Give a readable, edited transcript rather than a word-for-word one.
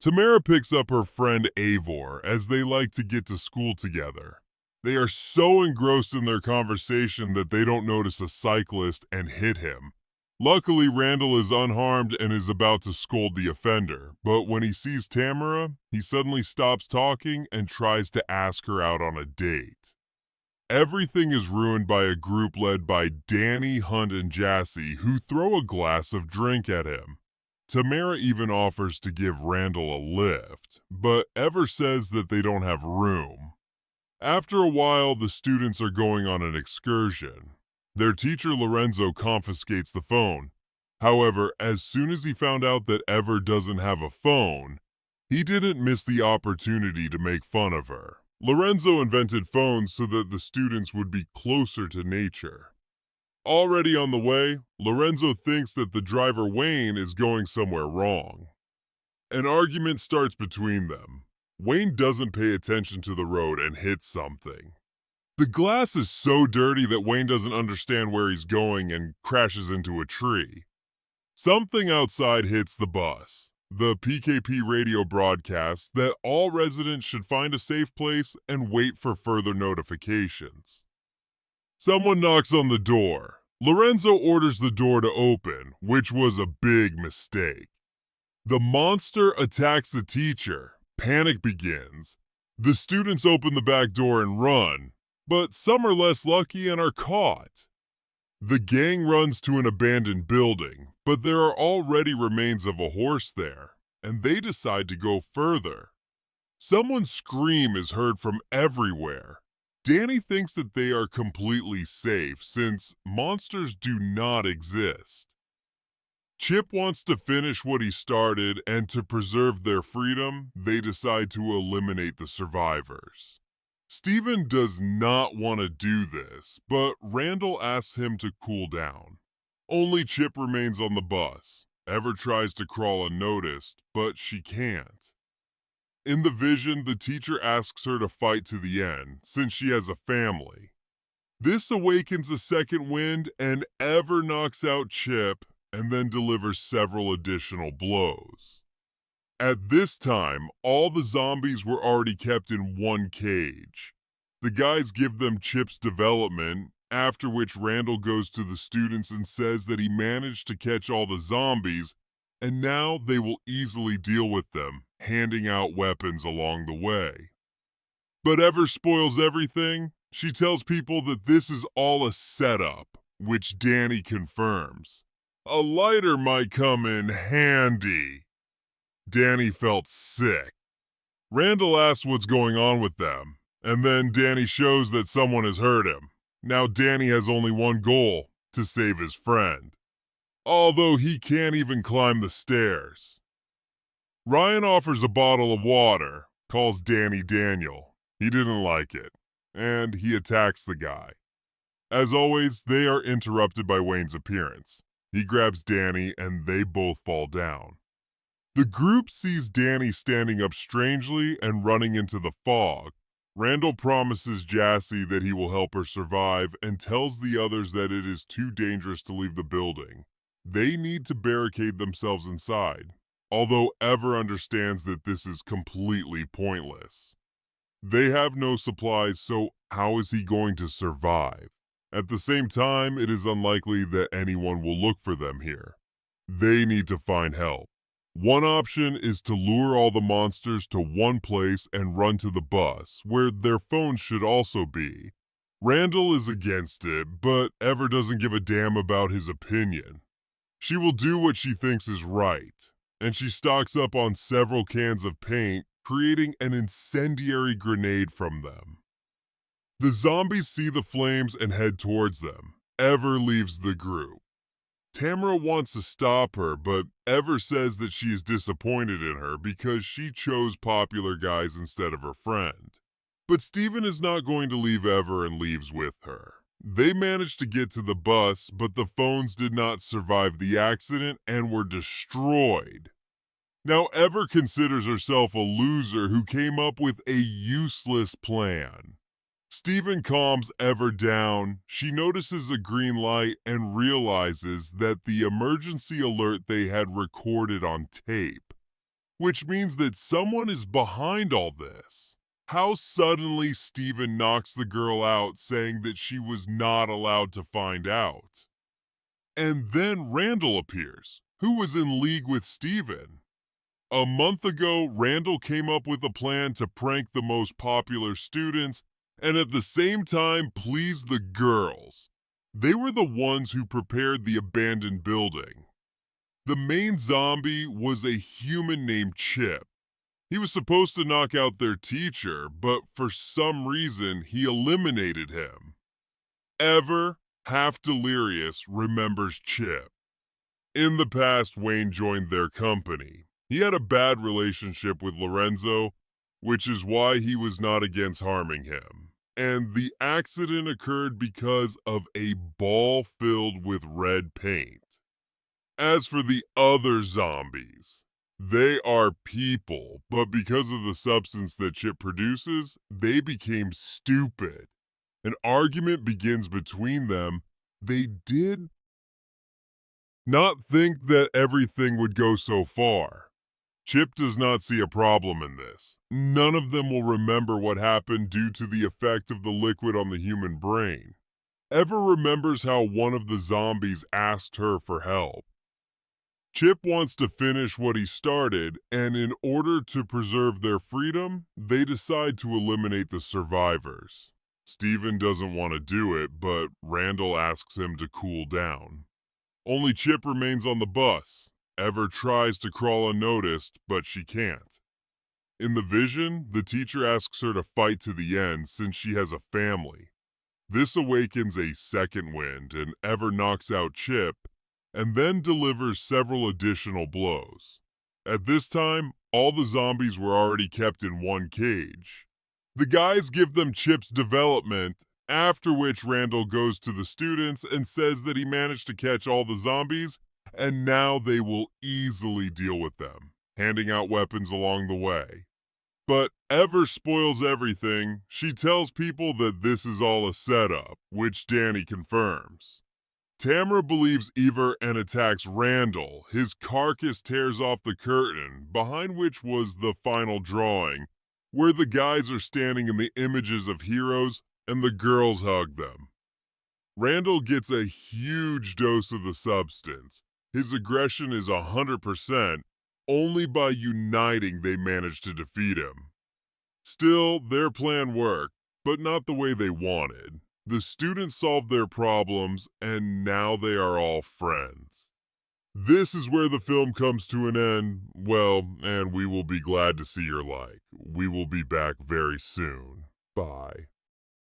Tamara picks up her friend Eivor as they like to get to school together. They are so engrossed in their conversation that they don't notice a cyclist and hit him. Luckily, Randall is unharmed and is about to scold the offender, but when he sees Tamara, he suddenly stops talking and tries to ask her out on a date. Everything is ruined by a group led by Danny, Hunt, and Jassy, who throw a glass of drink at him. Tamara even offers to give Randall a lift, but Ever says that they don't have room. After a while, the students are going on an excursion. Their teacher Lorenzo confiscates the phone. However, as soon as he found out that Ever doesn't have a phone, he didn't miss the opportunity to make fun of her. Lorenzo invented phones so that the students would be closer to nature. Already on the way, Lorenzo thinks that the driver Wayne is going somewhere wrong. An argument starts between them. Wayne doesn't pay attention to the road and hits something. The glass is so dirty that Wayne doesn't understand where he's going and crashes into a tree. Something outside hits the bus. The PKP radio broadcasts that all residents should find a safe place and wait for further notifications. Someone knocks on the door. Lorenzo orders the door to open, which was a big mistake. The monster attacks the teacher. Panic begins. The students open the back door and run, but some are less lucky and are caught. The gang runs to an abandoned building, but there are already remains of a horse there, and they decide to go further. Someone's scream is heard from everywhere. Danny thinks that they are completely safe since monsters do not exist. Chip wants to finish what he started, and to preserve their freedom, they decide to eliminate the survivors. Steven does not want to do this, but Randall asks him to cool down. Only Chip remains on the bus. Ever tries to crawl unnoticed, but she can't. In the vision, the teacher asks her to fight to the end, since she has a family. This awakens a second wind, and Ever knocks out Chip, and then delivers several additional blows. At this time, all the zombies were already kept in one cage. The guys give them Chip's development, after which Randall goes to the students and says that he managed to catch all the zombies, and now they will easily deal with them, handing out weapons along the way. But Ever spoils everything. She tells people that this is all a setup, which Danny confirms. A lighter might come in handy. Danny felt sick. Randall asks what's going on with them, and then Danny shows that someone has hurt him. Now Danny has only one goal, to save his friend. Although he can't even climb the stairs. Ryan offers a bottle of water, calls Danny Daniel. He didn't like it, and he attacks the guy. As always, they are interrupted by Wayne's appearance. He grabs Danny and they both fall down. The group sees Danny standing up strangely and running into the fog. Randall promises Jassy that he will help her survive and tells the others that it is too dangerous to leave the building. They need to barricade themselves inside, although Ever understands that this is completely pointless. They have no supplies, so how is he going to survive? At the same time, it is unlikely that anyone will look for them here. They need to find help. One option is to lure all the monsters to one place and run to the bus, where their phones should also be. Randall is against it, but Ever doesn't give a damn about his opinion. She will do what she thinks is right, and she stocks up on several cans of paint, creating an incendiary grenade from them. The zombies see the flames and head towards them. Ever leaves the group. Tamara wants to stop her, but Ever says that she is disappointed in her because she chose popular guys instead of her friend. But Steven is not going to leave Ever and leaves with her. They managed to get to the bus, but the phones did not survive the accident and were destroyed. Now Ever considers herself a loser who came up with a useless plan. Steven calms Ever down. She notices a green light and realizes that the emergency alert they had recorded on tape. which means that someone is behind all this. How suddenly Steven knocks the girl out, saying that she was not allowed to find out. And then Randall appears, who was in league with Steven. A month ago, Randall came up with a plan to prank the most popular students and at the same time please the girls. They were the ones who prepared the abandoned building. The main zombie was a human named Chip. He was supposed to knock out their teacher, but for some reason he eliminated him. Ever, half delirious, remembers Chip. In the past, Wayne joined their company. He had a bad relationship with Lorenzo, which is why he was not against harming him. And the accident occurred because of a ball filled with red paint. As for the other zombies, they are people, but because of the substance that Chip produces, they became stupid. An argument begins between them. They did not think that everything would go so far. Chip does not see a problem in this. None of them will remember what happened due to the effect of the liquid on the human brain. Ever remembers how one of the zombies asked her for help. Chip wants to finish what he started, and in order to preserve their freedom, they decide to eliminate the survivors. Steven doesn't want to do it, but Randall asks him to cool down. Only Chip remains on the bus. Ever tries to crawl unnoticed, but she can't. In the vision, the teacher asks her to fight to the end since she has a family. This awakens a second wind, and Ever knocks out Chip, and then delivers several additional blows. At this time, all the zombies were already kept in one cage. The guys give them Chip's development, after which Randall goes to the students and says that he managed to catch all the zombies, and now they will easily deal with them, handing out weapons along the way. But Ever spoils everything. She tells people that this is all a setup, which Danny confirms. Tamara believes Ever and attacks Randall. His carcass tears off the curtain, behind which was the final drawing, where the guys are standing in the images of heroes and the girls hug them. Randall gets a huge dose of the substance. His aggression is 100%. Only by uniting they manage to defeat him. Still, their plan worked, but not the way they wanted. The students solved their problems, and now they are all friends. This is where the film comes to an end. Well, and we will be glad to see your like. We will be back very soon. Bye.